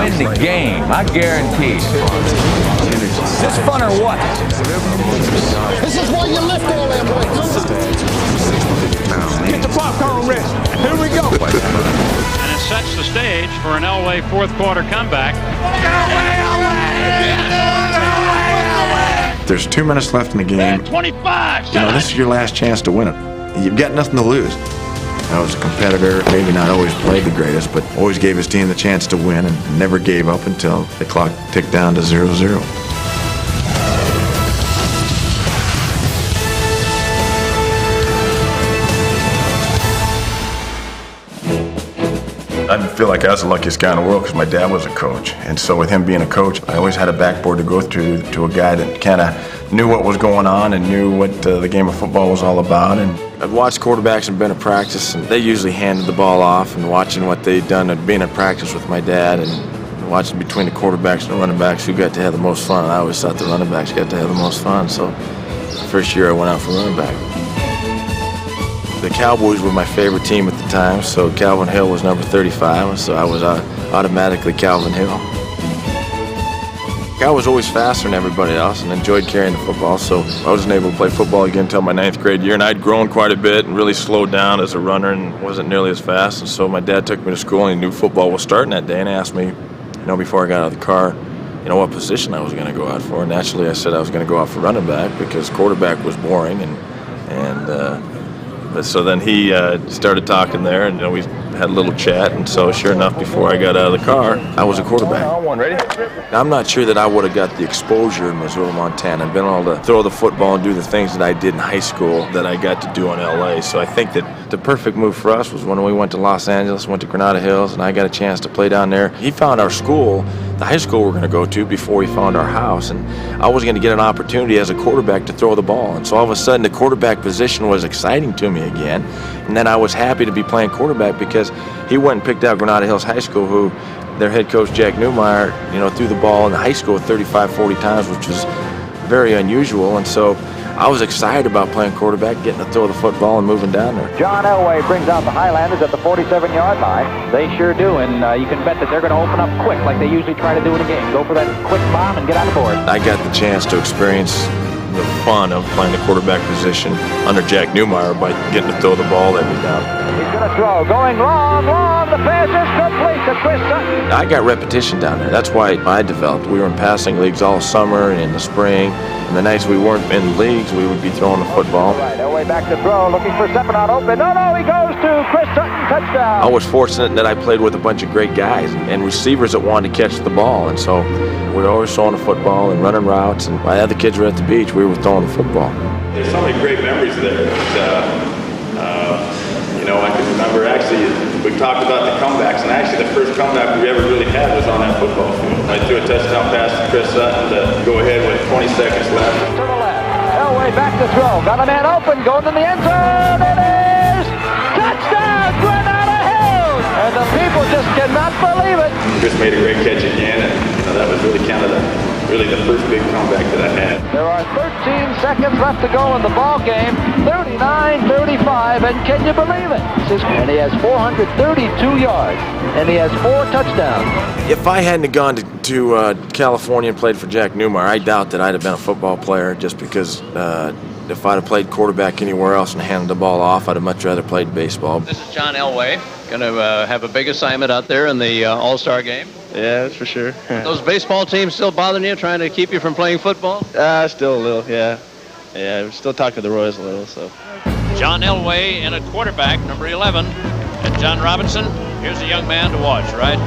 win the game, I guarantee. Is this fun or what? This is why you lift all them weights. Get the popcorn ready. Here we go. And it sets the stage for an Elway fourth quarter comeback. There's 2 minutes left in the game. 25. You know, this is your last chance to win it. You've got nothing to lose. I was a competitor, maybe not always played the greatest, but always gave his team the chance to win and never gave up until the clock ticked down to 0-0. I feel like I was the luckiest guy in the world because my dad was a coach. And so with him being a coach, I always had a backboard to go through to a guy that kind of knew what was going on and knew what the game of football was all about. And I'd watched quarterbacks and been at practice, and they usually handed the ball off, and watching what they'd done and being at practice with my dad and watching between the quarterbacks and the running backs who got to have the most fun. And I always thought the running backs got to have the most fun. So the first year I went out for running back. The Cowboys were my favorite team at the time, so Calvin Hill was number 35, so I was automatically Calvin Hill. I was always faster than everybody else and enjoyed carrying the football, so I wasn't able to play football again until my 9th grade year, and I'd grown quite a bit and really slowed down as a runner and wasn't nearly as fast, and so my dad took me to school and he knew football was starting that day and asked me, before I got out of the car, what position I was going to go out for. And naturally I said I was going to go out for running back because quarterback was boring, but so then he started talking there, and we had a little chat, and so sure enough, before I got out of the car, I was a quarterback. Now, I'm not sure that I would have got the exposure in Missoula, Montana, and been able to throw the football and do the things that I did in high school that I got to do in LA. So I think that the perfect move for us was when we went to Los Angeles, went to Granada Hills, and I got a chance to play down there. He found our school, the high school we're going to go to, before he found our house, and I was going to get an opportunity as a quarterback to throw the ball. And so all of a sudden the quarterback position was exciting to me again, and then I was happy to be playing quarterback because he went and picked out Granada Hills High School, who their head coach Jack Newmeyer threw the ball in the high school 35-40 times, which was very unusual. And so I was excited about playing quarterback, getting to throw the football and moving down there. John Elway brings out the Highlanders at the 47-yard line. They sure do, and you can bet that they're going to open up quick like they usually try to do in a game. Go for that quick bomb and get on the board. I got the chance to experience the fun of playing the quarterback position under Jack Newmeyer by getting to throw the ball every down. He's going to throw, going long. The pass is complete to Chris Sutton. I got repetition down there. That's why I developed. We were in passing leagues all summer and in the spring. And the nights we weren't in leagues, we would be throwing the football. All right, Elway back to throw, looking for Sepinot open. No, he goes to Chris Sutton, touchdown. I was fortunate that I played with a bunch of great guys and receivers that wanted to catch the ball. And so we were always throwing the football and running routes. And while the other kids were at the beach, we were throwing the football. There's so many great memories there. I can remember actually, we talked about the comebacks, and actually the first comeback we ever really had was on that football field. I threw a touchdown pass to Chris Sutton to go ahead with 20 seconds left. To the left, Elway back to throw, got a man open, going to the end zone, it is touchdown, Granada Hills! And the people just cannot believe it. Chris made a great catch again, and that was really kind of the first big comeback that I had. There are 13 seconds left to go in the ball game, 39-35, and can you believe it? And he has 432 yards, and he has 4 touchdowns. If I hadn't gone to California and played for Jack Newmeyer, I doubt that I'd have been a football player, just because if I'd have played quarterback anywhere else and handed the ball off, I'd have much rather played baseball. This is John Elway, going to have a big assignment out there in the All-Star game. Yeah, that's for sure. Those baseball teams still bothering you, trying to keep you from playing football? Still a little, yeah. Yeah, we still talk to the Royals a little, so. John Elway in a quarterback, number 11. And John Robinson, here's a young man to watch, right?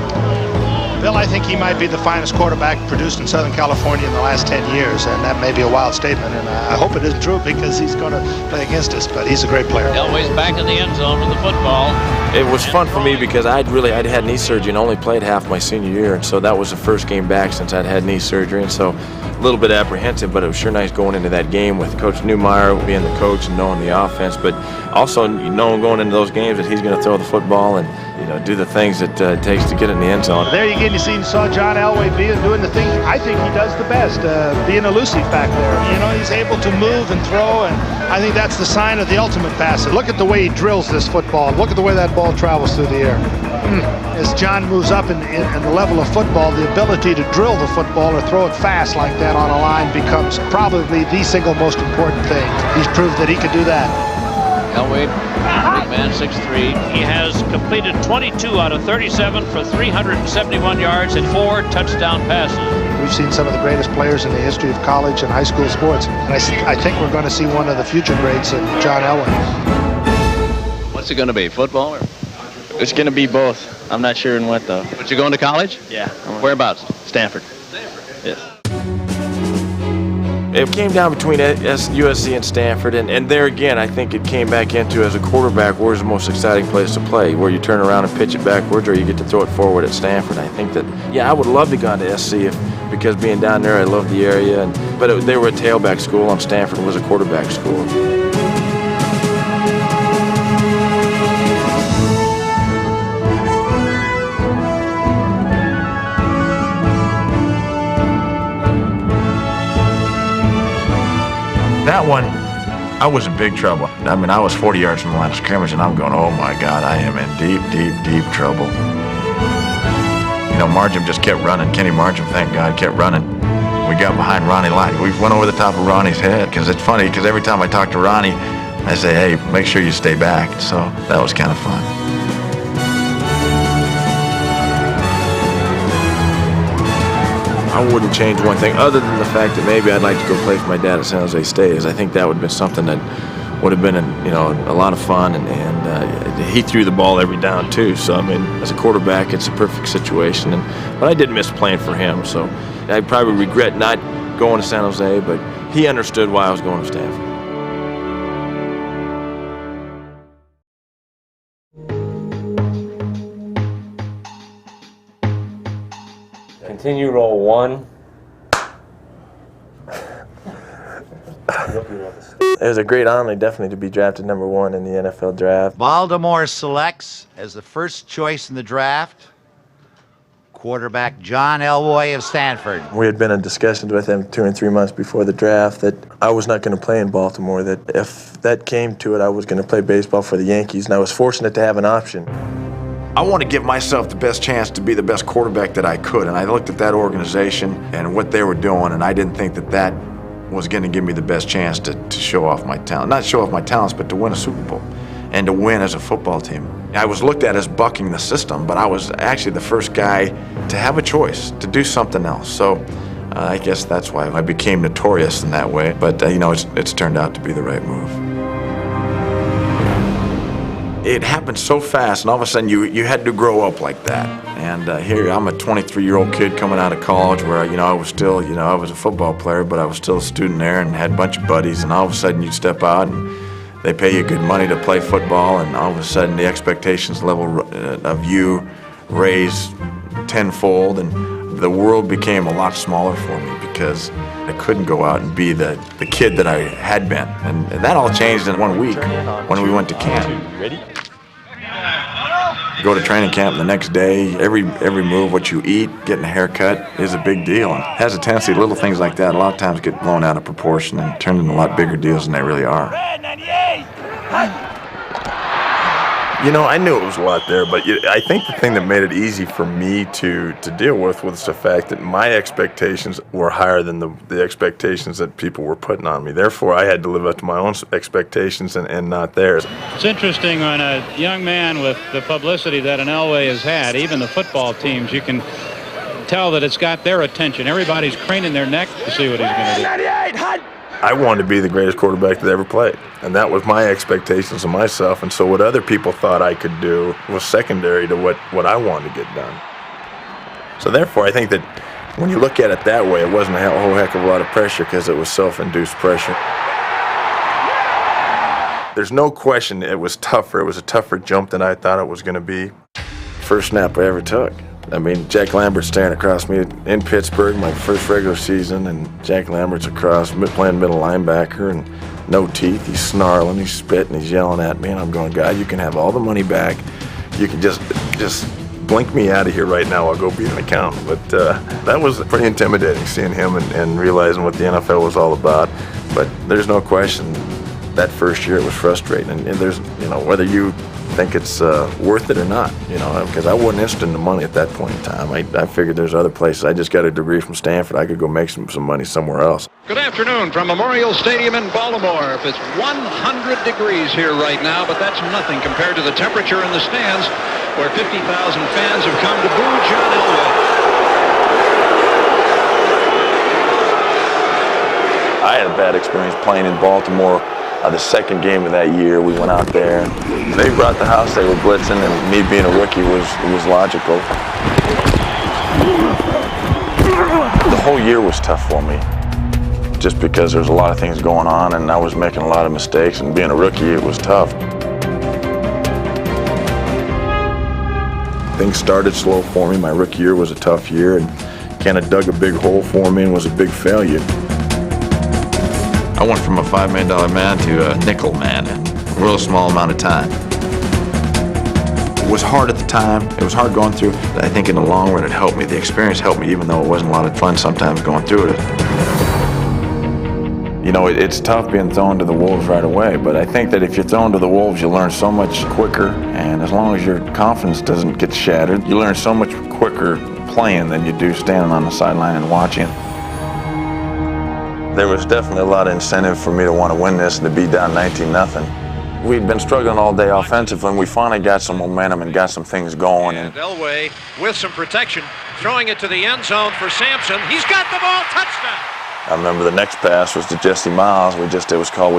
Bill, I think he might be the finest quarterback produced in Southern California in the last 10 years, and that may be a wild statement, and I hope it isn't true because he's going to play against us, but he's a great player. Elway's back in the end zone with the football. It was fun for me because I'd had knee surgery and only played half my senior year, and so that was the first game back since I'd had knee surgery, and so a little bit apprehensive, but it was sure nice going into that game with Coach Newmeyer being the coach and knowing the offense, but also knowing going into those games that he's going to throw the football and do the things that it takes to get it in the end zone. There you saw John Elway doing the thing I think he does the best, being elusive back there. He's able to move and throw, and I think that's the sign of the ultimate passer. Look at the way he drills this football. Look at the way that ball travels through the air. as John moves up in the level of football, the ability to drill the football or throw it fast like that on a line becomes probably the single most important thing. He's proved that he could do that. Elway, big man, 6'3". He has completed 22 out of 37 for 371 yards and 4 touchdown passes. We've seen some of the greatest players in the history of college and high school sports. And I think we're going to see one of the future greats in John Elway. What's it going to be, football or? It's going to be both. I'm not sure in what, though. But you going to college? Yeah. Whereabouts? Stanford. Yes. It came down between USC and Stanford, and there again, I think it came back into, as a quarterback, where's the most exciting place to play, where you turn around and pitch it backwards, or you get to throw it forward at Stanford. I think that, yeah, I would love to go to SC because being down there, I love the area, but they were a tailback school, and Stanford was a quarterback school. That one, I was in big trouble. I mean, I was 40 yards from the line of scrimmage, and I'm going, oh my God, I am in deep, deep, deep trouble. You know, Margim just kept running. Kenny Margim, thank God, kept running. We got behind Ronnie Lott. We went over the top of Ronnie's head, because it's funny, because every time I talk to Ronnie, I say, hey, make sure you stay back. So that was kind of fun. I wouldn't change one thing other than the fact that maybe I'd like to go play for my dad at San Jose State, as I think that would have been something that would have been, a lot of fun, and he threw the ball every down too. So I mean, as a quarterback, it's a perfect situation. But I did miss playing for him, so I probably regret not going to San Jose. But he understood why I was going to Stanford. Continue roll 1. It was a great honor, definitely, to be drafted #1 in the NFL draft. Baltimore selects as the first choice in the draft quarterback John Elway of Stanford. We had been in discussions with him 2 and 3 months before the draft that I was not going to play in Baltimore, that if that came to it, I was going to play baseball for the Yankees, and I was fortunate to have an option. I want to give myself the best chance to be the best quarterback that I could, and I looked at that organization and what they were doing, and I didn't think that was going to give me the best chance to show off my talent. Not show off my talents, but to win a Super Bowl and to win as a football team. I was looked at as bucking the system, but I was actually the first guy to have a choice, to do something else. So I guess that's why I became notorious in that way, but it's turned out to be the right move. It happened so fast, and all of a sudden you had to grow up like that. And here I'm a 23-year-old kid coming out of college where I was still, I was a football player, but I was still a student there and had a bunch of buddies. And all of a sudden you step out and they pay you good money to play football, and all of a sudden the expectations level of you raised tenfold, and the world became a lot smaller for me because I couldn't go out and be the kid that I had been. And that all changed in 1 week when we went to camp. Ready? Go to training camp the next day, every move, what you eat, getting a haircut is a big deal. And it has a tendency, little things like that, a lot of times get blown out of proportion and turned into a lot bigger deals than they really are. I knew it was a lot there, but I think the thing that made it easy for me to deal with was the fact that my expectations were higher than the expectations that people were putting on me. Therefore, I had to live up to my own expectations and not theirs. It's interesting when a young man with the publicity that an Elway has had, even the football teams, you can tell that it's got their attention. Everybody's craning their neck to see what he's going to do. I wanted to be the greatest quarterback that ever played, and that was my expectations of myself, and so what other people thought I could do was secondary to what I wanted to get done. So therefore, I think that when you look at it that way, it wasn't a whole heck of a lot of pressure because it was self-induced pressure. There's no question it was tougher. It was a tougher jump than I thought it was going to be. First snap I ever took. I mean, Jack Lambert's staring across me in Pittsburgh, my first regular season, and Jack Lambert's across, playing middle linebacker, and no teeth. He's snarling, he's spitting, he's yelling at me, and I'm going, God, you can have all the money back. You can just blink me out of here right now. I'll go be an accountant. But that was pretty intimidating, seeing him and realizing what the NFL was all about. But there's no question that first year it was frustrating. And there's, whether you think it's worth it or not, you know, because I wasn't interested in the money at that point in time. I figured there's other places. I just got a degree from Stanford. I could go make some money somewhere else. Good afternoon from Memorial Stadium in Baltimore. It's 100 degrees here right now, but that's nothing compared to the temperature in the stands where 50,000 fans have come to boo John Elway. I had a bad experience playing in Baltimore. The second game of that year, we went out there. They brought the house, they were blitzing, and me being a rookie was logical. The whole year was tough for me, just because there's a lot of things going on, and I was making a lot of mistakes, and being a rookie, it was tough. Things started slow for me. My rookie year was a tough year, and kind of dug a big hole for me and was a big failure. I went from a $5 million man to a nickel man in a real small amount of time. It was hard at the time. It was hard going through. But I think in the long run it helped me. The experience helped me, even though it wasn't a lot of fun sometimes going through it. You know, it's tough being thrown to the wolves right away, but I think that if you're thrown to the wolves, you learn so much quicker, and as long as your confidence doesn't get shattered, you learn so much quicker playing than you do standing on the sideline and watching. There was definitely a lot of incentive for me to want to win this and to be down 19-0. We'd been struggling all day offensively, and we finally got some momentum and got some things going. And Elway with some protection, throwing it to the end zone for Sampson. He's got the ball, touchdown! I remember the next pass was to Jesse Miles. We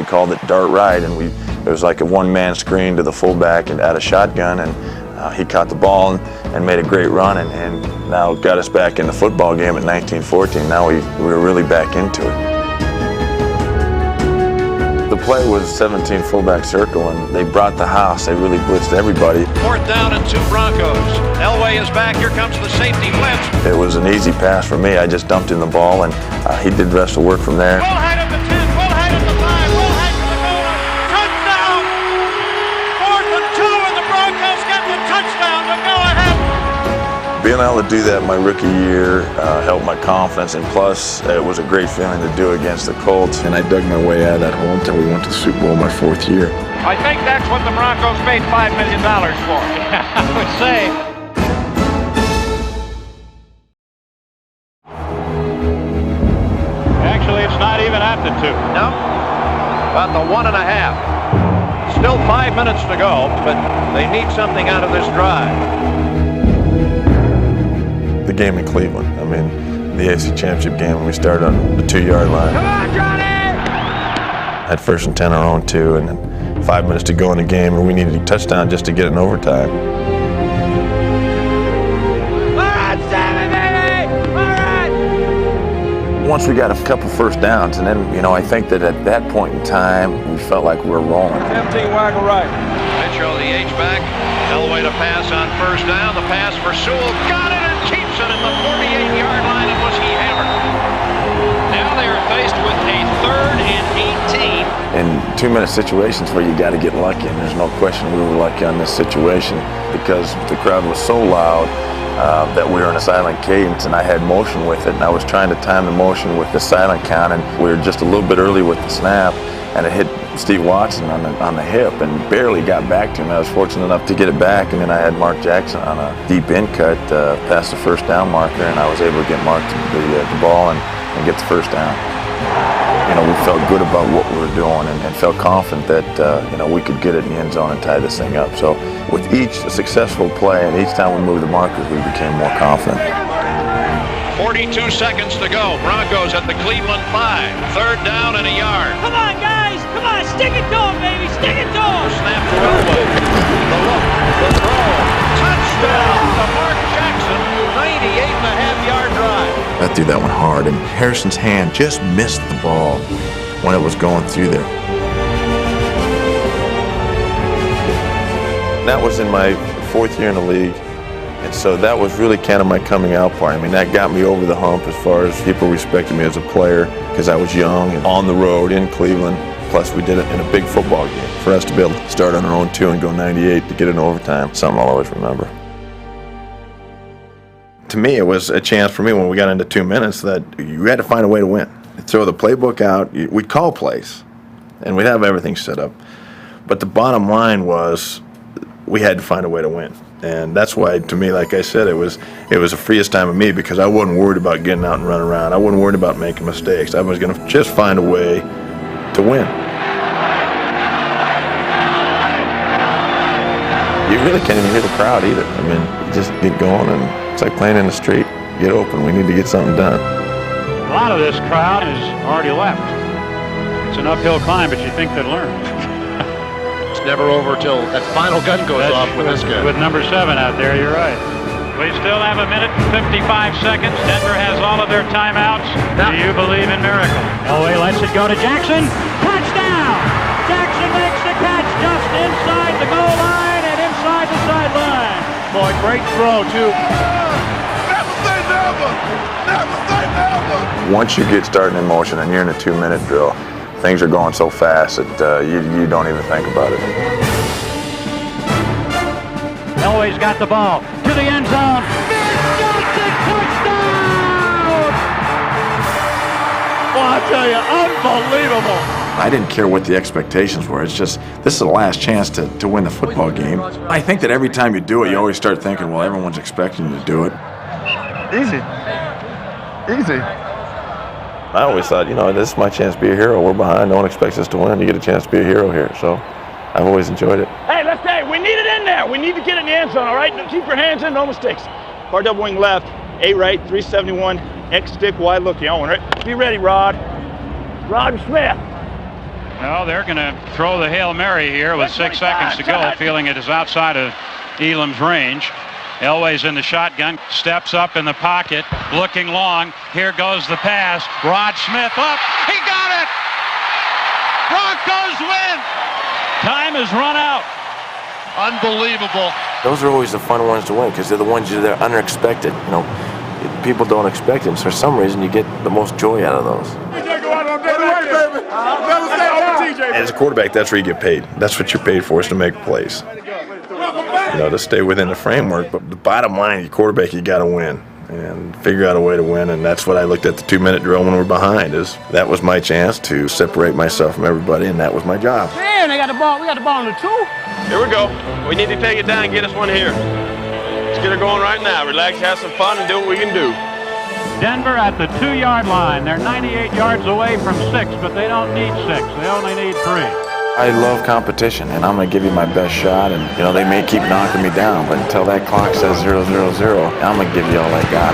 called it dart right, and it was like a one-man screen to the fullback and at a shotgun, and he caught the ball and made a great run, and now got us back in the football game at 19-14. Now we were really back into it. The play was 17 fullback circle, and they brought the house. They really blitzed everybody. 4th down and 2 Broncos. Elway is back. Here comes the safety blitz. It was an easy pass for me. I just dumped in the ball, and he did the rest of the work from there. Will Hyde at the 10. Will Hyde at the 5. Will Hyde to the goal line. Touchdown! 4th and 2, and the Broncos get the touchdown to go ahead. Being able to do that my rookie year helped my confidence, and plus it was a great feeling to do against the Colts. And I dug my way out of that hole until we went to the Super Bowl my 4th year. I think that's what the Broncos paid $5 million for. I would say. Actually, it's not even at the 2. No, about the 1.5. Still 5 minutes to go, but they need something out of this drive. The game in Cleveland, I mean, the AFC Championship game when we started on the 2-yard line. Come on, Johnny! Had 1st and 10 our own 2, and then 5 minutes to go in the game, and we needed a touchdown just to get it in overtime. All right, Sammy, baby! All right! Once we got a couple first downs, and then, you know, I think that at that point in time, we felt like we were rolling. 17 waggle right. Mitchell, the H-back. Elway to pass on 1st down. The pass for Sewell. Got it and keeps it in the 48-yard line, and was he hammered. Now they are faced with a 3rd and 18. In 2-minute situations where you got to get lucky, and there's no question we were lucky on this situation because the crowd was so loud that we were in a silent cadence, and I had motion with it, and I was trying to time the motion with the silent count, and we were just a little bit early with the snap, and it hit Steve Watson on the hip and barely got back to him. I was fortunate enough to get it back, and then I had Mark Jackson on a deep in cut past the 1st down marker, and I was able to get Mark the ball and get the 1st down. You know, we felt good about what we were doing and felt confident that, you know, we could get it in the end zone and tie this thing up. So with each successful play and each time we moved the markers, we became more confident. 42 seconds to go. Broncos at the Cleveland 5. 3rd down and a yard. Come on, guys. Come on. Stick it to him, baby. Stick it to him. Snap to Elway. The look. The throw. Touchdown to Mark Jackson. 98.5-yard drive. I threw that one hard, and Harrison's hand just missed the ball when it was going through there. That was in my 4th year in the league. And so that was really kind of my coming out party. I mean, that got me over the hump as far as people respected me as a player because I was young and on the road in Cleveland. Plus, we did it in a big football game. For us to be able to start on our own 2 and go 98 to get it in overtime, something I'll always remember. To me, it was a chance for me when we got into 2 minutes that you had to find a way to win. Throw the playbook out. We'd call plays, and we'd have everything set up. But the bottom line was we had to find a way to win. And that's why, to me, like I said, it was the freest time of me because I wasn't worried about getting out and running around. I wasn't worried about making mistakes. I was going to just find a way to win. You really can't even hear the crowd either. I mean, you just get going, and it's like playing in the street. Get open. We need to get something done. A lot of this crowd has already left. It's an uphill climb, but you think they'd learn. It's never over till that final gun goes off with this guy. With number 7 out there, you're right. We still have a minute and 55 seconds. Denver has all of their timeouts. Do you believe in miracles? Elway lets it go to Jackson. Touchdown! Jackson makes the catch just inside the goal line and inside the sideline. Boy, great throw, too. Never say never! Never say never! Once you get started in motion and you're in a 2-minute drill, things are going so fast that you don't even think about it. Elway's got the ball to the end zone. Johnson, touchdown! Well, I tell you, unbelievable. I didn't care what the expectations were. It's just, this is the last chance to win the football game. I think that every time you do it, you always start thinking, well, everyone's expecting you to do it. Easy. Easy. I always thought, this is my chance to be a hero. We're behind. No one expects us to win. You get a chance to be a hero here. So I've always enjoyed it. Hey, we need it in there. We need to get it in the end zone, all right? Keep your hands in, no mistakes. Hard double wing left, 8 right, 371, X stick wide looking. Owen, right? Be ready, Rod. Rod Smith. Well, they're going to throw the Hail Mary here with 6 seconds to go, feeling it is outside of Elam's range. Elway's in the shotgun, steps up in the pocket, looking long. Here goes the pass. Rod Smith up. He got it! Broncos win! Time has run out. Unbelievable. Those are always the fun ones to win because they're the ones that are unexpected. People don't expect it. So for some reason, you get the most joy out of those. As a quarterback, that's where you get paid. That's what you're paid for, is to make plays. To stay within the framework. But the bottom line, your quarterback, you got to win and figure out a way to win. And that's what I looked at the 2-minute drill when we're behind. That was my chance to separate myself from everybody, and that was my job. Man, they got the ball. We got the ball on the 2. Here we go. We need to take it down and get us one here. Let's get her going right now. Relax, have some fun, and do what we can do. Denver at the 2-yard line. They're 98 yards away from 6, but they don't need 6. They only need 3. I love competition, and I'm going to give you my best shot, and, they may keep knocking me down, but until that clock says 0, 0, 0, I'm going to give you all I got.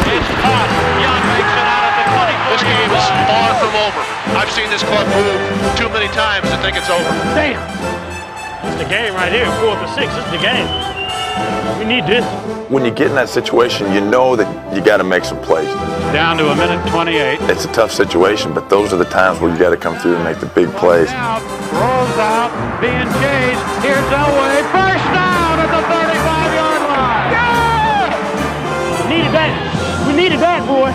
It's caught. Young makes it out of the 24. This game is far from over. I've seen this club move too many times to think it's over. Damn. It's the game right here. 4th or 6. It's the game. We need this. When you get in that situation, you know that you got to make some plays. Down to a minute 28. It's a tough situation, but those are the times where you got to come through and make the big plays. Rolls out, being chased. Here's Elway. First down at the 35-yard line. Yeah! Needed that. We needed that, boy.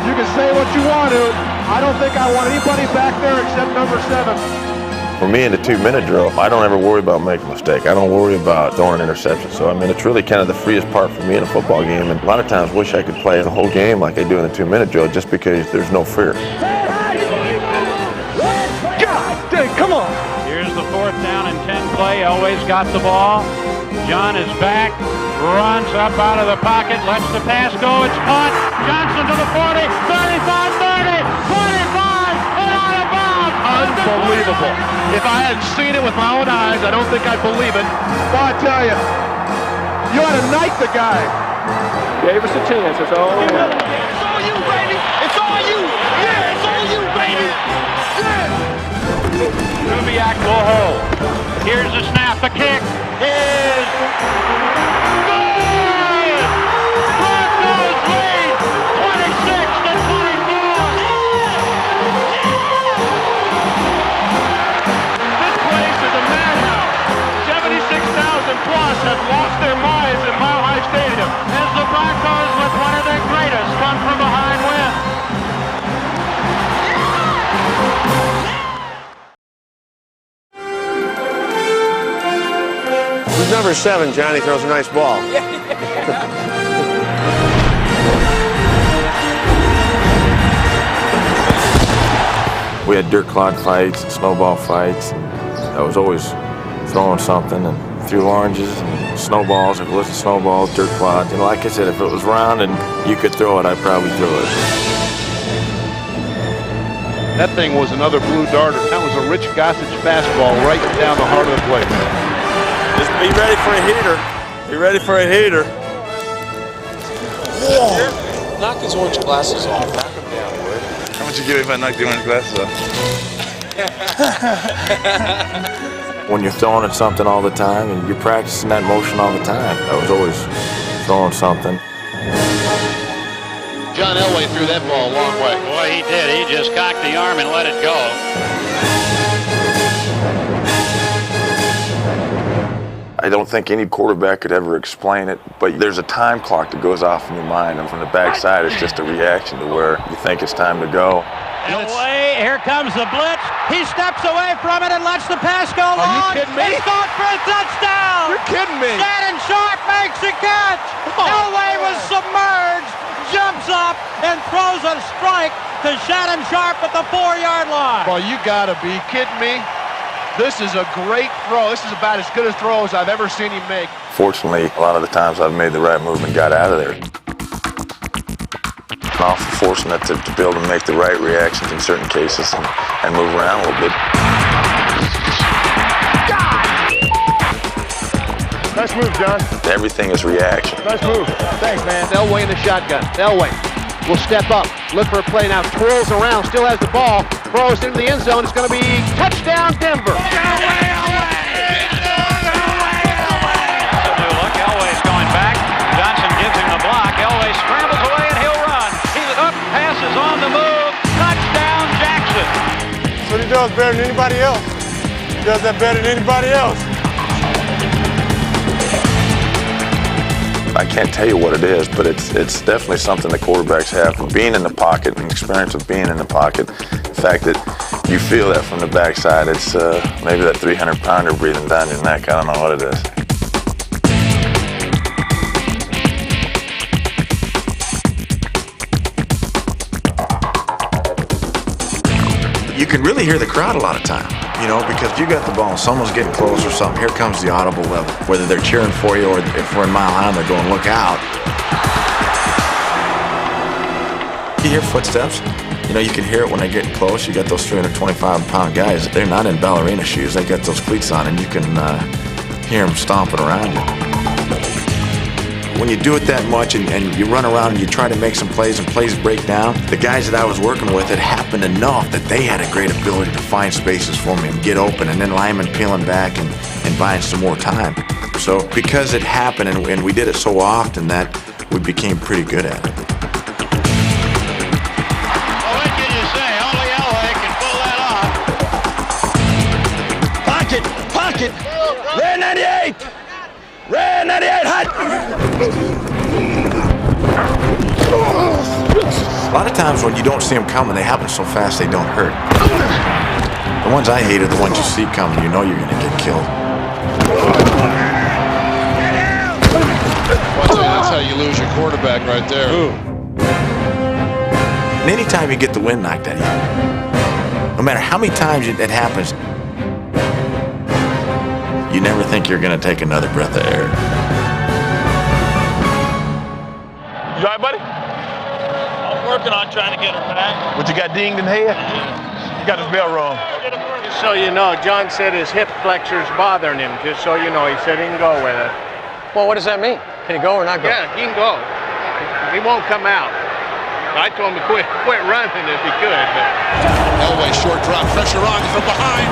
You can say what you want to. I don't think I want anybody back there except number 7. For me in the 2-minute drill, I don't ever worry about making a mistake. I don't worry about throwing an interception. So, it's really kind of the freest part for me in a football game. And a lot of times wish I could play the whole game like I do in the 2-minute drill just because there's no fear. God dang, come on. Here's the 4th down and 10 play. Elway's got the ball. John is back. Runs up out of the pocket. Lets the pass go. It's caught. Johnson to the 40. 35, 30, 25. Unbelievable. If I hadn't seen it with my own eyes, I don't think I'd believe it. Well, I tell you, you ought to knight the guy. Gave us a chance. It's all It's all you, baby. It's all you. Yeah, it's all you, baby. Yeah. Kubiak will hold. Here's the snap. The kick is good. Broncos lead 26-24. Plus have lost their minds in Mile High Stadium as the Broncos, with one of their greatest come from behind win. Who's number 7, Johnny? Throws a nice ball. We had dirt clod fights and snowball fights. And I was always throwing something, and through oranges and snowballs, if it wasn't snowballs, dirt clods. And like I said, if it was round and you could throw it, I'd probably throw it. That thing was another blue darter. That was a Rich Gossage fastball right down the heart of the plate. Just be ready for a heater. Be ready for a heater. Knock his orange glasses off. Knock them down, Wood. How much you give me if I knock the orange glasses off? When you're throwing at something all the time and you're practicing that motion all the time, I was always throwing something. John Elway threw that ball a long way. Boy, he did. He just cocked the arm and let it go. I don't think any quarterback could ever explain it, but there's a time clock that goes off in your mind, and from the backside, it's just a reaction to where you think it's time to go. Elway, here comes the blitz. He steps away from it and lets the pass go long. Are you kidding me? It's caught for a touchdown. You're kidding me. Shannon Sharp makes the catch. Elway was submerged, jumps up, and throws a strike to Shannon Sharp at the 4-yard line. Well, you gotta be kidding me. This is a great throw. This is about as good a throw as I've ever seen him make. Fortunately, a lot of the times I've made the right move and got out of there. I'm also fortunate to be able to make the right reactions in certain cases and move around a little bit. Nice move, John. Everything is reaction. Nice move. Thanks, man. Elway in the shotgun. Elway will step up, look for a play now, twirls around, still has the ball, throws into the end zone. It's going to be touchdown Denver. Elway's going back. Johnson gives him the block. Elway scrambles away and he'll run. He's up, passes on the move. Touchdown Jackson. That's what he does better than anybody else. He does that better than anybody else. I can't tell you what it is, but it's definitely something that quarterbacks have. Being in the pocket, and experience of being in the pocket, the fact that you feel that from the backside, it's maybe that 300-pounder breathing down your neck. I don't know what it is. You can really hear the crowd a lot of time, you know, because you got the ball and someone's getting close or something. Here comes the audible level, whether they're cheering for you or if we're in Mile High and they're going, look out. You hear footsteps. You know, you can hear it when they're getting close. You got those 325-pound guys. They're not in ballerina shoes. They got those cleats on, and you can hear them stomping around you. When you do it that much and you run around and you try to make some plays and plays break down, the guys that I was working with, it happened enough that they had a great ability to find spaces for me and get open, and then linemen peeling back and buying some more time. So because it happened and we did it so often that we became pretty good at it. Well, what can you say? Only Elway can pull that off. Pocket! Red 98! Red 98 hot! A lot of times when you don't see them coming, they happen so fast they don't hurt. The ones I hate are the ones you see coming, you know you're going to get killed. That's how you lose your quarterback right there. And anytime you get the wind knocked out of you, no matter how many times it happens, you never think you're going to take another breath of air. You all right, buddy? I'm working on trying to get her back. What, you got dinged in the head? You got his bell wrong. Just so you know, John said his hip flexor's bothering him, just so you know. He said he can go with it. Well, what does that mean? Can he go or not go? Yeah, he can go. He won't come out. I told him to quit running if he could, but... Elway, short drop, pressure on from behind.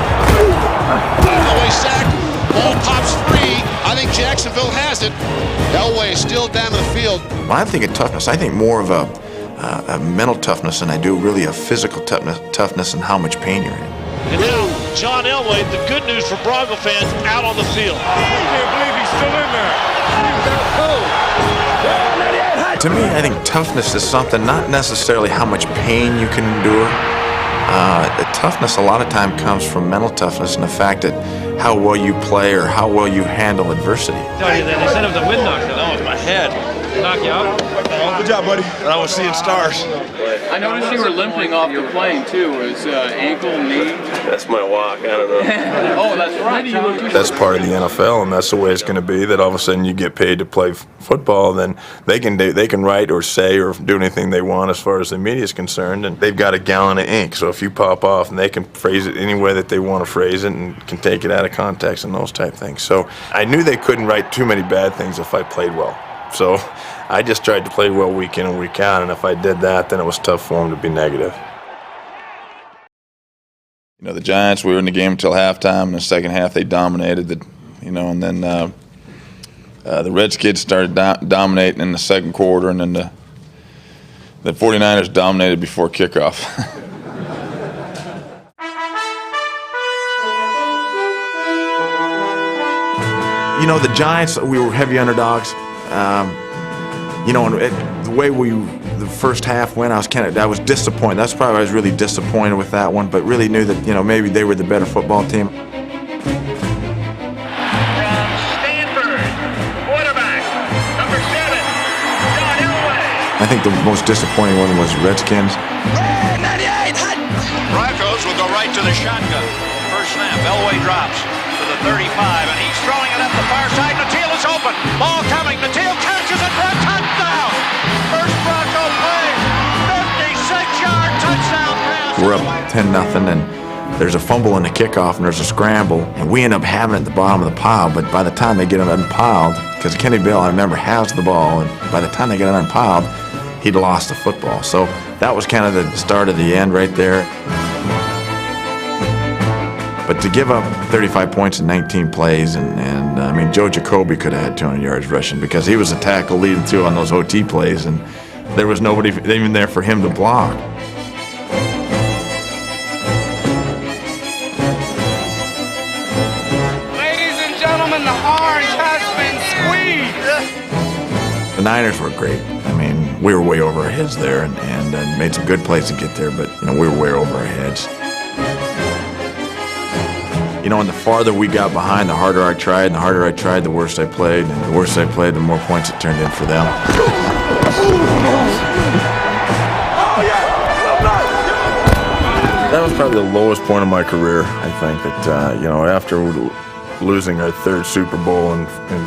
Elway sacked. Ball pops free. I think Jacksonville has it. Elway is still down the field. When I think of toughness, I think more of a mental toughness than I do really a physical toughness and how much pain you're in. And now, John Elway, the good news for Bronco fans, out on the field. I can't believe he's still in there. To me, I think toughness is something, not necessarily how much pain you can endure. The toughness a lot of time comes from mental toughness and the fact that how well you play or how well you handle adversity. Tell you that they said it was a wind knock. That was my head. Knock you out? Good job, buddy. And I was seeing stars. I noticed you were limping off the plane too. Was ankle, knee? That's my walk. I don't know. Oh, that's right. That's part of the NFL, and that's the way it's going to be. That all of a sudden you get paid to play football, then they can write or say or do anything they want as far as the media is concerned, and they've got a gallon of ink. So if you pop off, and they can phrase it any way that they want to phrase it, and can take it out of context and those type things. So I knew they couldn't write too many bad things if I played well. So I just tried to play well week in and week out, and if I did that, then it was tough for them to be negative. You know, the Giants, we were in the game until halftime. In the second half, they dominated, and then the Redskins started dominating in the second quarter, and then the 49ers dominated before kickoff. You know, the Giants, we were heavy underdogs. The way the first half went, I was disappointed. That's probably why I was really disappointed with that one, but really knew that, maybe they were the better football team. From Stanford, quarterback, number 7, John Elway. I think the most disappointing one was Redskins. Broncos will go right to the shotgun. First snap, Elway drops to the 35, and he's throwing it up the far side. Natil is open. Ball coming. Natil catches it for a touchdown. First Bronco play. 56-yard touchdown pass. We're up 10-0, and there's a fumble in the kickoff, and there's a scramble, and we end up having it at the bottom of the pile. But by the time they get it unpiled, because Kenny Bell, I remember, has the ball, and by the time they get it unpiled, he'd lost the football. So that was kind of the start of the end right there. But to give up 35 points in 19 plays, and I mean, Joe Jacoby could have had 200 yards rushing because he was a tackle leading through on those OT plays, and there was nobody even there for him to block. Ladies and gentlemen, the orange has been squeezed. The Niners were great. I mean, we were way over our heads there, and made some good plays to get there, but we were way over our heads. And the farther we got behind, the harder I tried, and the harder I tried, the worse I played, and the worse I played, the more points it turned in for them. That was probably the lowest point of my career, I think, that, after losing our third Super Bowl in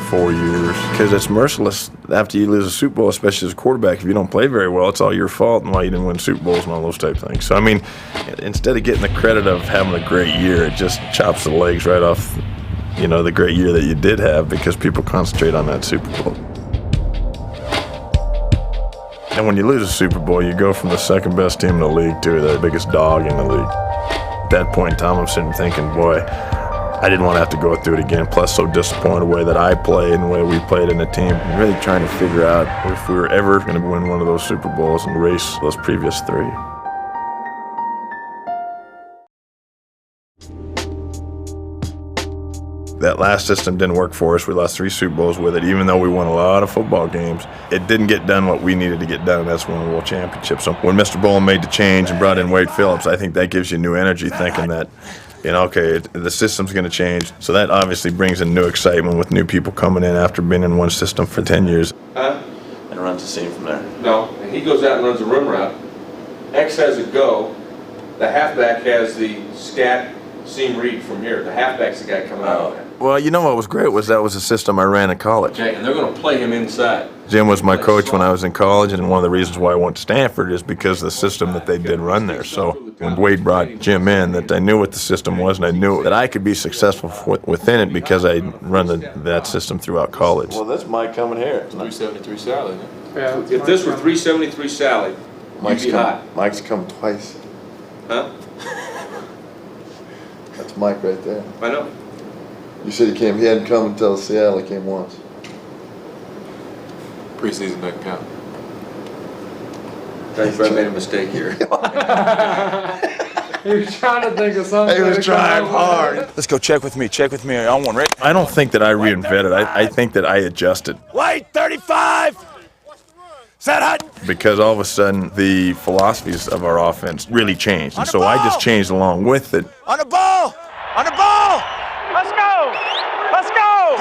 4 years, because it's merciless after you lose a Super Bowl, especially as a quarterback. If you don't play very well, it's all your fault and why you didn't win Super Bowls and all those type of things. So, I mean, instead of getting the credit of having a great year, it just chops the legs right off, the great year that you did have, because people concentrate on that Super Bowl. And when you lose a Super Bowl, you go from the second best team in the league to the biggest dog in the league. At that point in time, I'm sitting thinking, boy, I didn't want to have to go through it again. Plus, so disappointed the way that I played and the way we played in the team. I'm really trying to figure out if we were ever going to win one of those Super Bowls and erase those previous 3. That last system didn't work for us. We lost 3 Super Bowls with it, even though we won a lot of football games. It didn't get done what we needed to get done, and that's winning a world championship. So when Mr. Bowen made the change and brought in Wade Phillips, I think that gives you new energy, thinking that, okay, the system's going to change. So that obviously brings in new excitement with new people coming in after being in one system for 10 years. And runs the seam from there. No, and he goes out and runs a rim route. X has a go. The halfback has the scat seam read from here. The halfback's the guy coming out of that. Well, what was great was that was a system I ran in college. Okay, and they're going to play him inside. Jim was my coach when I was in college, and one of the reasons why I went to Stanford is because of the system that they did run there. So when Wade brought Jim in, that I knew what the system was, and I knew that I could be successful within it because I run that system throughout college. Well, that's Mike coming here. 373 Sally. Yeah, if this were 373 Sally, you'd be hot. Mike's come twice. Huh? That's Mike right there. I know. You said he hadn't come until Seattle. He came once. Preseason doesn't count. I think Brett made a mistake here. He was trying to think of something. He was trying hard. Let's go check with me. Check with me on one, right? I don't think that I reinvented. I think that I adjusted. Wait, 35! Set hut! Because all of a sudden, the philosophies of our offense really changed. And so I just changed along with it. On the ball! On the ball! Let's go! Let's go!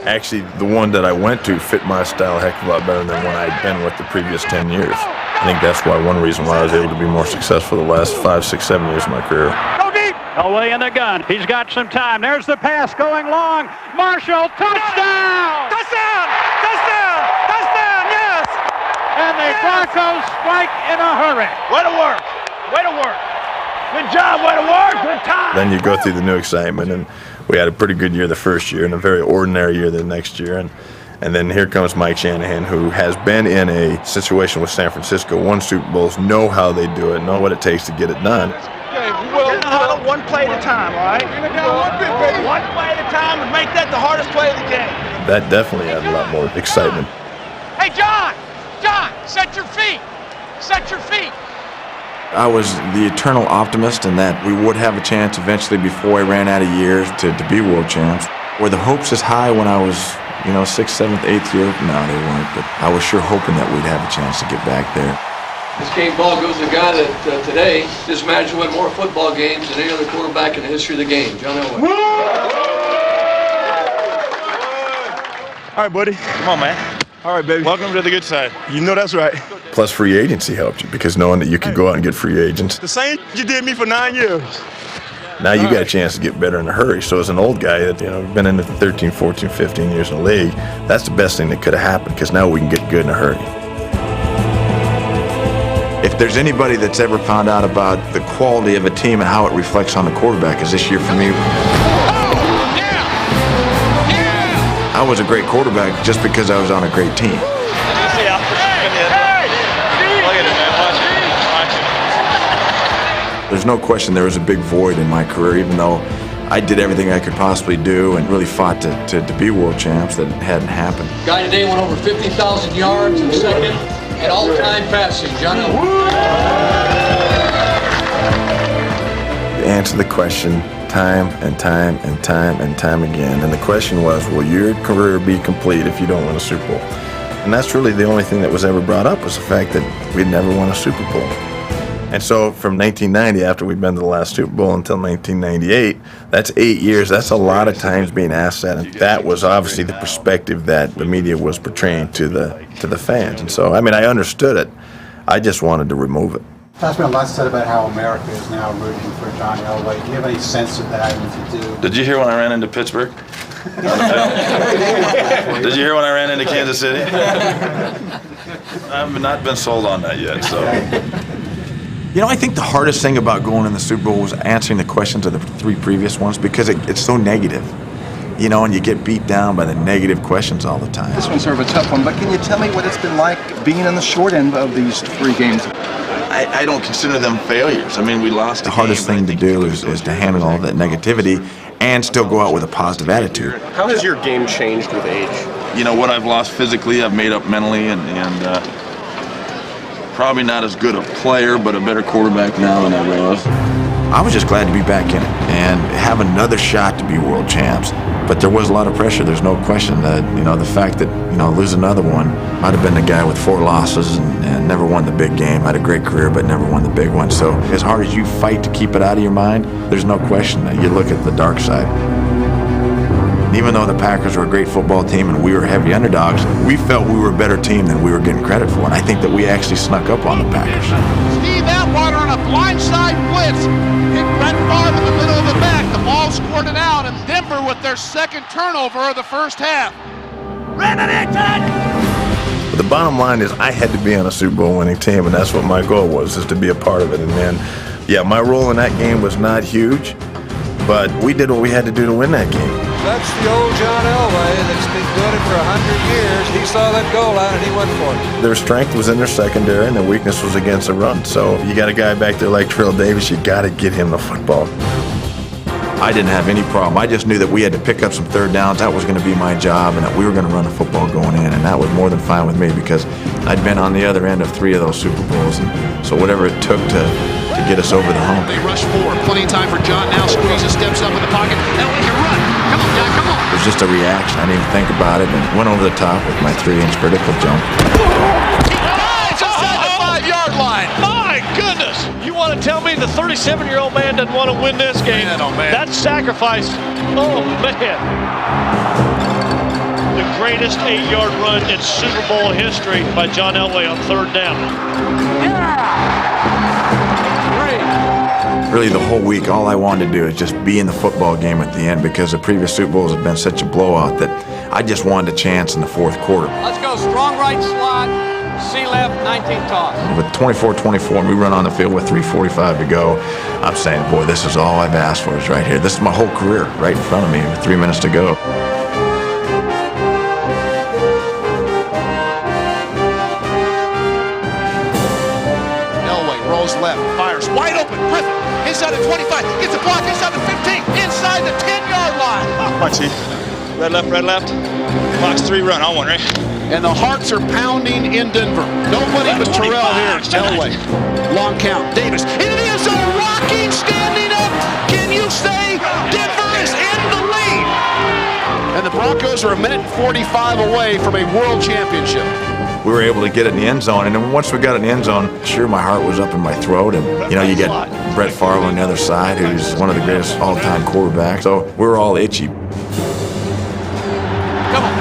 Actually, the one that I went to fit my style a heck of a lot better than one I'd been with the previous 10 years. I think that's one reason why I was able to be more successful the last 5, 6, 7 years of my career. Go deep. Elway in the gun. He's got some time. There's the pass going long. Marshall, touchdown! Touchdown! Touchdown! Touchdown! Yes! And the Broncos strike in a hurry. Way to work. Way to work. Good job. Way to work. Good time. Then you go through the new excitement, and we had a pretty good year the first year and a very ordinary year the next year. And then here comes Mike Shanahan, who has been in a situation with San Francisco, won Super Bowls, know how they do it, know what it takes to get it done. One play at a time, all right? One play at a time and make that the hardest play of the game. That definitely had a lot more excitement. Hey, John! John, set your feet! Set your feet! I was the eternal optimist in that we would have a chance eventually before I ran out of years to be world champs. Were the hopes as high when I was, 6th, 7th, 8th year? No, they weren't, but I was sure hoping that we'd have a chance to get back there. This game ball goes to a guy that today just managed to win more football games than any other quarterback in the history of the game, John Elway. All right, buddy. Come on, man. All right, baby. Welcome to the good side. You know that's right. Plus free agency helped you because knowing that you could go out and get free agents. The same you did me for 9 years. Now you got a chance to get better in a hurry. So as an old guy that, been in it 13, 14, 15 years in the league, that's the best thing that could have happened because now we can get good in a hurry. If there's anybody that's ever found out about the quality of a team and how it reflects on the quarterback, is this year for me. I was a great quarterback just because I was on a great team. There's no question there was a big void in my career, even though I did everything I could possibly do and really fought to be world champs. That hadn't happened. Guy today went over 50,000 yards in second at all-time passing, John Elway. Answer the question time and time and time and time again. And the question was, will your career be complete if you don't win a Super Bowl? And that's really the only thing that was ever brought up was the fact that we'd never won a Super Bowl. And so from 1990, after we'd been to the last Super Bowl, until 1998, that's 8 years. That's a lot of times being asked that. And that was obviously the perspective that the media was portraying to the fans. And so, I understood it. I just wanted to remove it. There's been a lot said about how America is now rooting for John Elway. Do you have any sense of that? And if you do, did you hear when I ran into Pittsburgh? Did you hear when I ran into Kansas City? I've not been sold on that yet. So, I think the hardest thing about going in the Super Bowl was answering the questions of the 3 previous ones because it's so negative. And you get beat down by the negative questions all the time. This one's sort of a tough one, but can you tell me what it's been like being on the short end of these 3 games? I don't consider them failures. We lost. The hardest thing to do is to handle all that negativity and still go out with a positive attitude. How has your game changed with age? What I've lost physically, I've made up mentally, and probably not as good a player, but a better quarterback now than I was. I was just glad to be back in it and have another shot to be world champs. But there was a lot of pressure. There's no question that, the fact that, lose another one, might have been the guy with 4 losses and never won the big game. Had a great career, but never won the big one. So as hard as you fight to keep it out of your mind, there's no question that you look at the dark side. And even though the Packers were a great football team and we were heavy underdogs, we felt we were a better team than we were getting credit for. And I think that we actually snuck up on the Packers. Steve Atwater on a blindside blitz. Hit Brett Favre in the middle of the back. The ball squirted out, and Denver with their second turnover of the first half. But the bottom line is I had to be on a Super Bowl winning team, and that's what my goal was, is to be a part of it. And then, my role in that game was not huge, but we did what we had to do to win that game. That's the old John Elway that's been doing it for 100 years. He saw that goal line and he went for it. Their strength was in their secondary and their weakness was against the run. So you got a guy back there like Trill Davis, you got to get him the football. I didn't have any problem. I just knew that we had to pick up some third downs. That was going to be my job, and that we were going to run the football going in, and that was more than fine with me because I'd been on the other end of 3 of those Super Bowls, and so whatever it took to get us over the hump. They rush forward. Plenty of time for John. Now squeezes, steps up in the pocket. Elway can run. Come on, John, come on. It was just a reaction. I didn't even think about it, and went over the top with my 3-inch vertical jump. It's inside the 5-yard line. My goodness! You want to tell me the 37-year-old man doesn't want to win this game? Man, oh man. That's sacrifice. Oh, man. The greatest 8-yard run in Super Bowl history by John Elway on 3rd down. Really, the whole week, all I wanted to do is just be in the football game at the end because the previous Super Bowls have been such a blowout that I just wanted a chance in the 4th quarter. Let's go strong right slot, C left, 19 toss. With 24-24, and we run on the field with 3:45 to go, I'm saying, boy, this is all I've asked for is right here. This is my whole career right in front of me with 3 minutes to go. Elway rolls left, fires wide open. Griffin inside the 25, gets a block inside the 15, inside the 10-yard line. Punchy. Red left. Box 3 run. On one, right? And the hearts are pounding in Denver. Nobody but Terrell here. Elway. Long count. Davis into the end zone. Rocking, standing up. Can you say Denver is in the lead? And the Broncos are a minute and 45 away from a world championship. We were able to get it in the end zone, and then once we got it in the end zone, sure, my heart was up in my throat. And, you know, you got Brett Favre on the other side, who's one of the greatest all-time quarterbacks. So we were all itchy. Come on.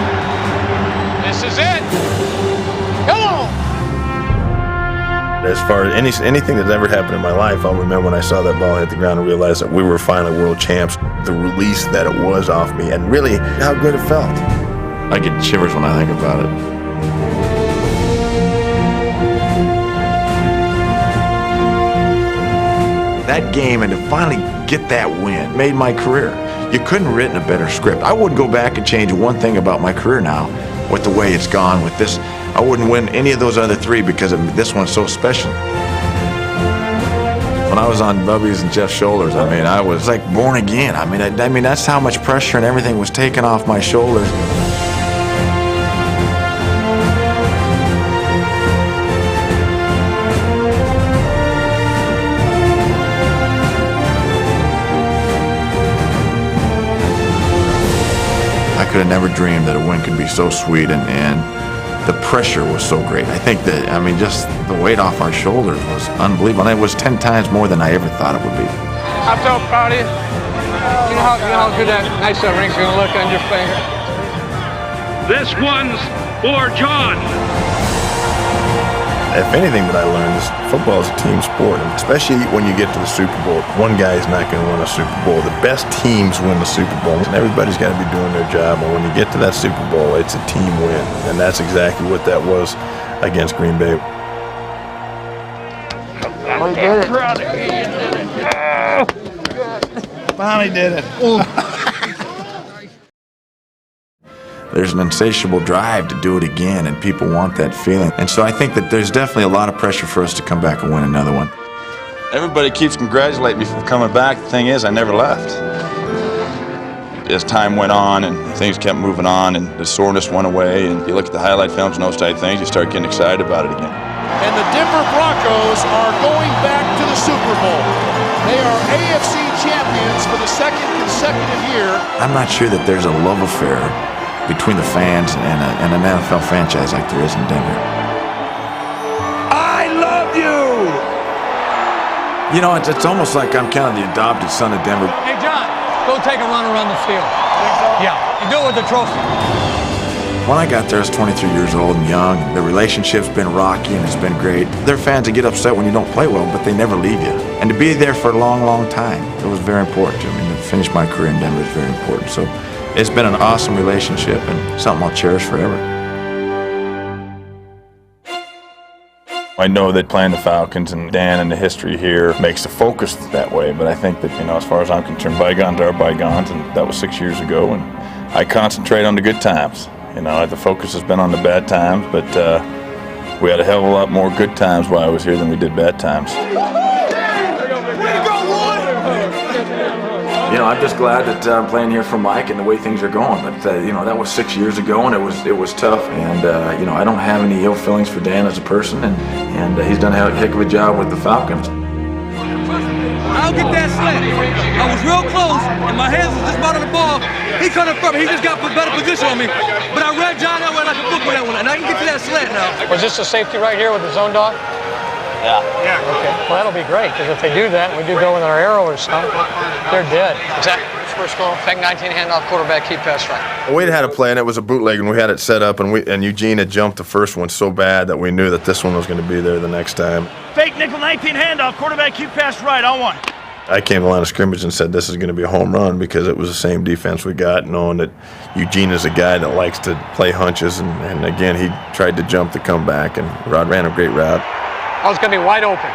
This is it. Come on. As far as anything that's ever happened in my life, I'll remember when I saw that ball hit the ground and realized that we were finally world champs. The release that it was off me, and really how good it felt. I get shivers when I think about it. That game, and to finally get that win, made my career. You couldn't have written a better script. I wouldn't go back and change one thing about my career now with the way it's gone with this. I wouldn't win any of those other 3 because this one's so special. When I was on Bubby's and Jeff's shoulders, I mean, I was like born again. I mean, that's how much pressure and everything was taken off my shoulders. I could have never dreamed that a win could be so sweet, and the pressure was so great. I think that, I mean, just the weight off our shoulders was unbelievable. And it was 10 times more than I ever thought it would be. I'm so proud of you. You know how good that nice ring's gonna look on your finger. This one's for John. If anything that I learned is football is a team sport, and especially when you get to the Super Bowl. One guy's not going to win a Super Bowl. The best teams win the Super Bowl, and everybody's got to be doing their job. And when you get to that Super Bowl, it's a team win, and that's exactly what that was against Green Bay. We did it. Finally did it. There's an insatiable drive to do it again, and people want that feeling. And so I think that there's definitely a lot of pressure for us to come back and win another one. Everybody keeps congratulating me for coming back. The thing is, I never left. As time went on and things kept moving on and the soreness went away, and you look at the highlight films and those type of things, you start getting excited about it again. And the Denver Broncos are going back to the Super Bowl. They are AFC champions for the 2nd consecutive year. I'm not sure that there's a love affair between the fans and an NFL franchise like there is in Denver. I love you! You know, it's almost like I'm kind of the adopted son of Denver. Hey, John, go take a run around the field. Yeah, you do it with the trophy. When I got there, I was 23 years old and young. The relationship's been rocky and it's been great. There are fans that get upset when you don't play well, but they never leave you. And to be there for a long, long time, it was very important to me. To finish my career in Denver is very important. So it's been an awesome relationship and something I'll cherish forever. I know that playing the Falcons and Dan and the history here makes the focus that way, but I think that, you know, as far as I'm concerned, bygones are bygones, and that was 6 years ago, and I concentrate on the good times. You know, the focus has been on the bad times, but we had a hell of a lot more good times while I was here than we did bad times. You know, I'm just glad that I'm playing here for Mike and the way things are going. But you know, that was 6 years ago, and it was tough. And you know, I don't have any ill feelings for Dan as a person, and he's done a heck of a job with the Falcons. I'll get that slant. I was real close, and my hands was just about on the ball. He cut it from me. He just got a better position on me. But I read John Elway like a book with that one, and I can get to that slant now. Was this a safety right here with the zone dog? Yeah. Okay. Well, that'll be great, because if they do that, and we do go with our arrow or something, they're dead. Exactly. first call? Fake 19 handoff, quarterback, keep pass right. We had a play, and it was a bootleg, and we had it set up, and Eugene had jumped the first one so bad that we knew that this one was going to be there the next time. Fake nickel 19 handoff, quarterback, keep pass right, on one. I came to the line of scrimmage and said this is going to be a home run because it was the same defense we got, knowing that Eugene is a guy that likes to play hunches, and again, he tried to jump the comeback, and Rod ran a great route. Oh, it's going to be wide open.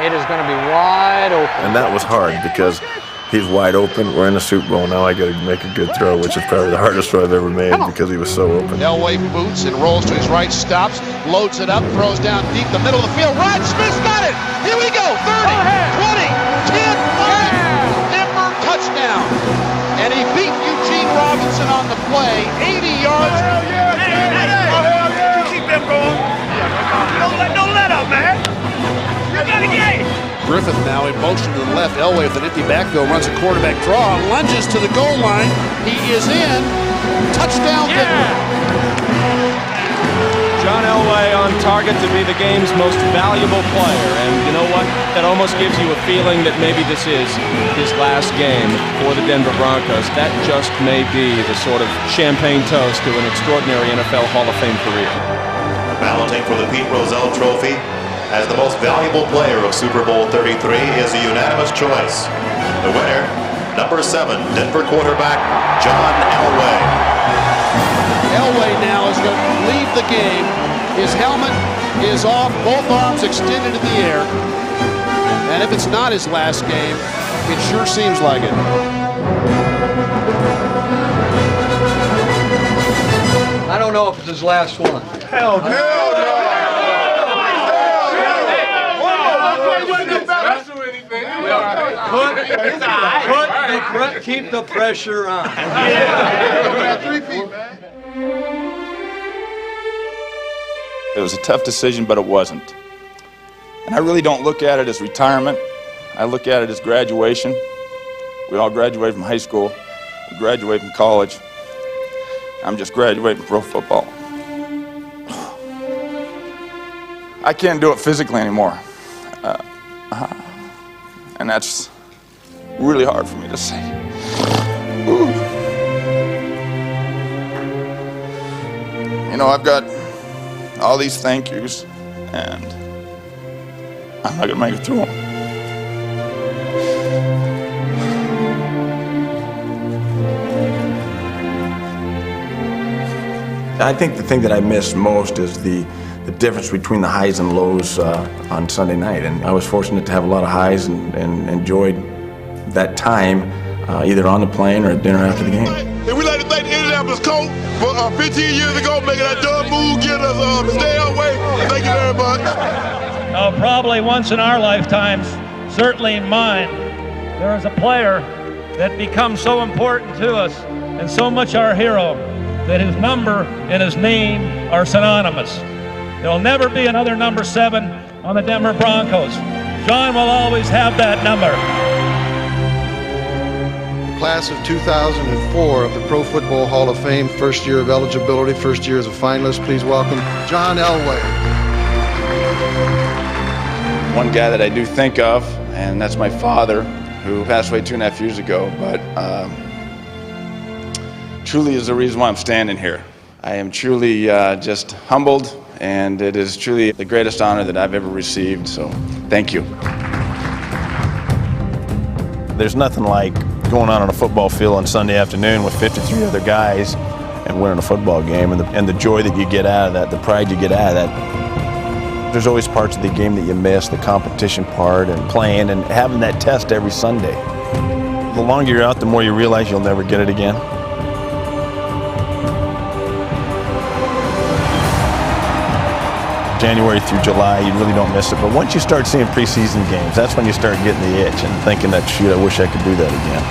It is going to be wide open. And that was hard because he's wide open. We're in the Super Bowl now. I got to make a good throw, which is probably the hardest throw I've ever made because he was so open. Elway boots and rolls to his right, stops, loads it up, throws down deep the middle of the field. Rod Smith's got it. Here we go. 30, 20, 10, 5. Denver touchdown. And he beat Eugene Robinson on the play. 80 yards. Keep them going. Don't let up, man. You got a game. Griffith now in motion to the left. Elway with an empty backfield runs a quarterback draw, lunges to the goal line. He is in. Touchdown, Denver. John Elway on target to be the game's most valuable player. And you know what? That almost gives you a feeling that maybe this is his last game for the Denver Broncos. That just may be the sort of champagne toast to an extraordinary NFL Hall of Fame career. Balloting for the Pete Rozelle Trophy as the most valuable player of Super Bowl 33 is a unanimous choice. The winner, number 7, Denver quarterback, John Elway. Elway now is going to leave the game. His helmet is off, both arms extended in the air. And if it's not his last game, it sure seems like it. I don't know if it's his last one. Hell no. Keep the pressure on. It was a tough decision, but it wasn't. And I really don't look at it as retirement. I look at it as graduation. We all graduate from high school. We graduate from college. I'm just graduating from pro football. I can't do it physically anymore. And that's really hard for me to say. Ooh. You know, I've got all these thank yous, and I'm not gonna make it through them. I think the thing that I miss most is the difference between the highs and lows on Sunday night. And I was fortunate to have a lot of highs and enjoyed that time either on the plane or at dinner after the game. And we like to thank the Indianapolis Colts for 15 years ago making that dumb move, getting us to stay away. Thank you very much. Probably once in our lifetimes, certainly in mine, there is a player that becomes so important to us and so much our hero that his number and his name are synonymous. There'll never be another number 7 on the Denver Broncos. John will always have that number. Class of 2004 of the Pro Football Hall of Fame, first year of eligibility, first year as a finalist. Please welcome John Elway. One guy that I do think of, and that's my father, who passed away 2.5 years ago, but truly is the reason why I'm standing here. I am truly just humbled, and it is truly the greatest honor that I've ever received, so thank you. There's nothing like going on a football field on Sunday afternoon with 53 other guys and winning a football game, and the joy that you get out of that, the pride you get out of that. There's always parts of the game that you miss, the competition part and playing and having that test every Sunday. The longer you're out, the more you realize you'll never get it again. January through July, you really don't miss it. But once you start seeing preseason games, that's when you start getting the itch and thinking that, shoot, I wish I could do that again.